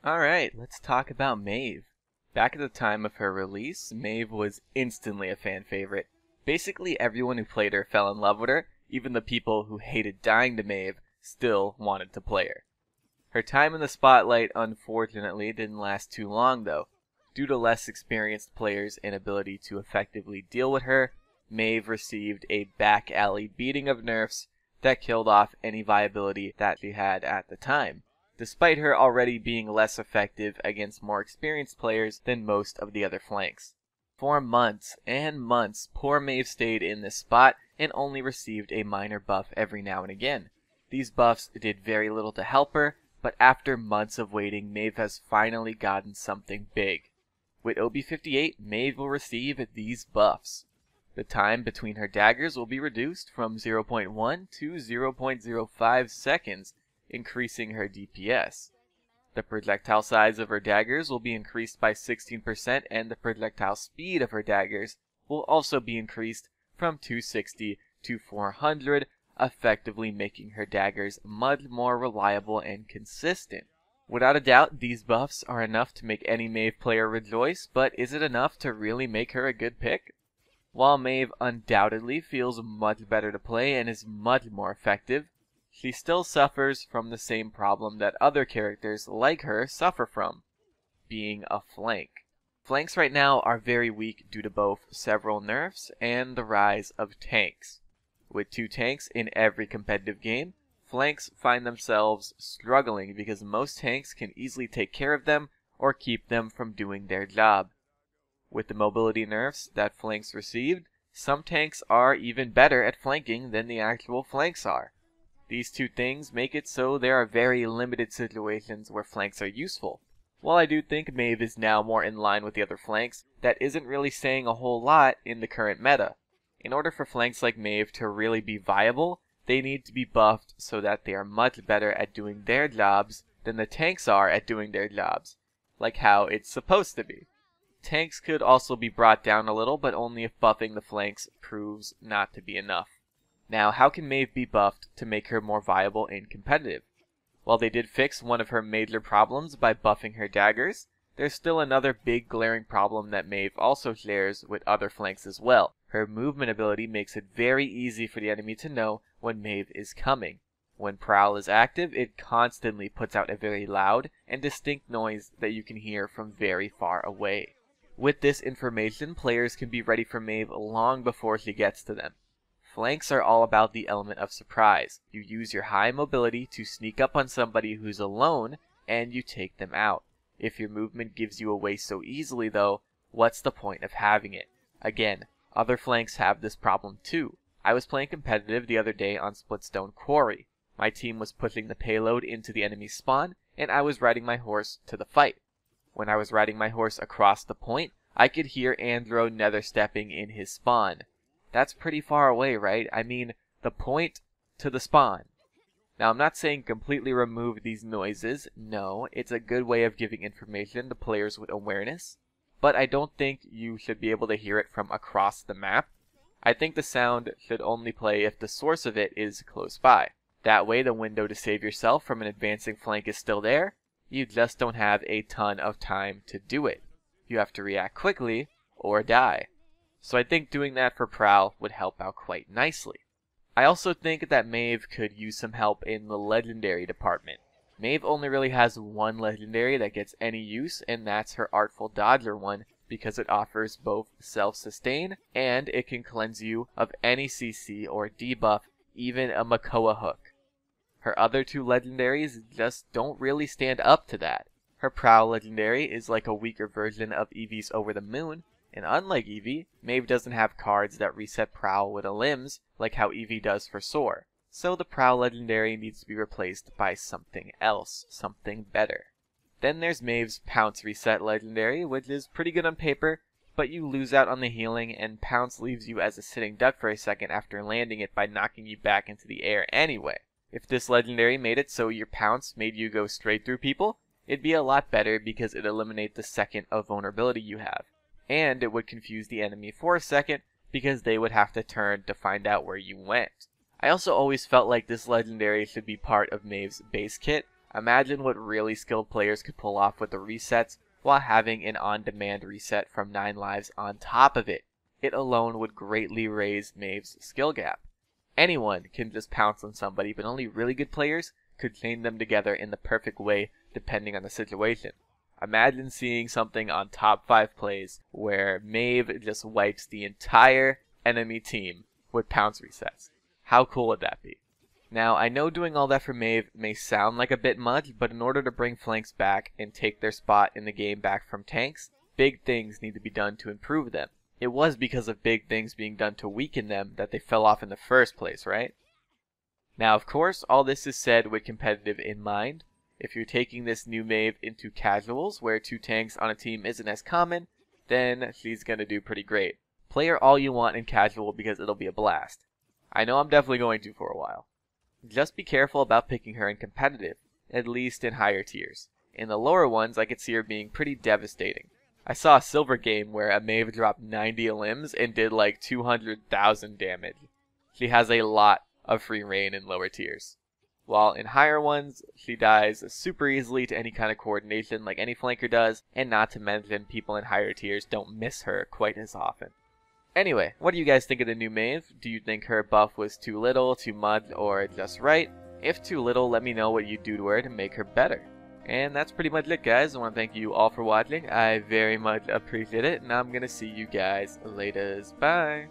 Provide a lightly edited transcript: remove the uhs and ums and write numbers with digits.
Alright, let's talk about Maeve. Back at the time of her release, Maeve was instantly a fan favorite. Basically everyone who played her fell in love with her, even the people who hated dying to Maeve still wanted to play her. Her time in the spotlight unfortunately didn't last too long though. Due to less experienced players' inability to effectively deal with her, Maeve received a back alley beating of nerfs that killed off any viability that she had at the time, despite her already being less effective against more experienced players than most of the other flanks. For months and months, poor Maeve stayed in this spot and only received a minor buff every now and again. These buffs did very little to help her, but after months of waiting, Maeve has finally gotten something big. With OB58, Maeve will receive these buffs. The time between her daggers will be reduced from 0.1 to 0.05 seconds, increasing her DPS. The projectile size of her daggers will be increased by 16%, and the projectile speed of her daggers will also be increased from 260 to 400, effectively making her daggers much more reliable and consistent. Without a doubt, these buffs are enough to make any Maeve player rejoice, but is it enough to really make her a good pick? While Maeve undoubtedly feels much better to play and is much more effective, she still suffers from the same problem that other characters like her suffer from, being a flank. Flanks right now are very weak due to both several nerfs and the rise of tanks. With 2 tanks in every competitive game, flanks find themselves struggling because most tanks can easily take care of them or keep them from doing their job. With the mobility nerfs that flanks received, some tanks are even better at flanking than the actual flanks are. These two things make it so there are very limited situations where flanks are useful. While I do think Maeve is now more in line with the other flanks, that isn't really saying a whole lot in the current meta. In order for flanks like Maeve to really be viable, they need to be buffed so that they are much better at doing their jobs than the tanks are at doing their jobs, like how it's supposed to be. Tanks could also be brought down a little, but only if buffing the flanks proves not to be enough. Now, how can Maeve be buffed to make her more viable and competitive? While they did fix one of her major problems by buffing her daggers, there's still another big glaring problem that Maeve also shares with other flanks as well. Her movement ability makes it very easy for the enemy to know when Maeve is coming. When Prowl is active, it constantly puts out a very loud and distinct noise that you can hear from very far away. With this information, players can be ready for Maeve long before she gets to them. Flanks are all about the element of surprise. You use your high mobility to sneak up on somebody who's alone, and you take them out. If your movement gives you away so easily though, what's the point of having it? Again, other flanks have this problem too. I was playing competitive the other day on Splitstone Quarry. My team was pushing the payload into the enemy spawn, and I was riding my horse to the fight. When I was riding my horse across the point, I could hear Andro nether stepping in his spawn. That's pretty far away, right? I mean, the point to the spawn. Now, I'm not saying completely remove these noises. No, it's a good way of giving information to players with awareness. But I don't think you should be able to hear it from across the map. I think the sound should only play if the source of it is close by. That way, the window to save yourself from an advancing flank is still there. You just don't have a ton of time to do it. You have to react quickly or die. So I think doing that for Prowl would help out quite nicely. I also think that Maeve could use some help in the legendary department. Maeve only really has one legendary that gets any use, and that's her Artful Dodger one, because it offers both self-sustain and it can cleanse you of any CC or debuff, even a Makoa hook. Her other 2 legendaries just don't really stand up to that. Her Prowl legendary is like a weaker version of Eevee's Over the Moon, and unlike Eevee, Maeve doesn't have cards that reset Prowl with a limbs like how Eevee does for Soar. So the Prowl legendary needs to be replaced by something else, something better. Then there's Maeve's Pounce reset legendary, which is pretty good on paper, but you lose out on the healing, and Pounce leaves you as a sitting duck for a second after landing it by knocking you back into the air anyway. If this legendary made it so your Pounce made you go straight through people, it'd be a lot better because it'd eliminate the second of vulnerability you have. And it would confuse the enemy for a second because they would have to turn to find out where you went. I also always felt like this legendary should be part of Maeve's base kit. Imagine what really skilled players could pull off with the resets while having an on-demand reset from 9 lives on top of it. It alone would greatly raise Maeve's skill gap. Anyone can just pounce on somebody, but only really good players could chain them together in the perfect way depending on the situation. Imagine seeing something on top 5 plays where Maeve just wipes the entire enemy team with pounce resets. How cool would that be? Now, I know doing all that for Maeve may sound like a bit much, but in order to bring flanks back and take their spot in the game back from tanks, big things need to be done to improve them. It was because of big things being done to weaken them that they fell off in the first place, right? Now, of course, all this is said with competitive in mind. If you're taking this new Maeve into casuals, where 2 tanks on a team isn't as common, then she's gonna do pretty great. Play her all you want in casual because it'll be a blast. I know I'm definitely going to for a while. Just be careful about picking her in competitive, at least in higher tiers. In the lower ones, I could see her being pretty devastating. I saw a silver game where a Maeve dropped 90 limbs and did like 200,000 damage. She has a lot of free reign in lower tiers. While in higher ones, she dies super easily to any kind of coordination like any flanker does, and not to mention people in higher tiers don't miss her quite as often. Anyway, what do you guys think of the new Maeve? Do you think her buff was too little, too much, or just right? If too little, let me know what you do to her to make her better. And that's pretty much it, guys. I want to thank you all for watching. I very much appreciate it, and I'm going to see you guys later. Bye!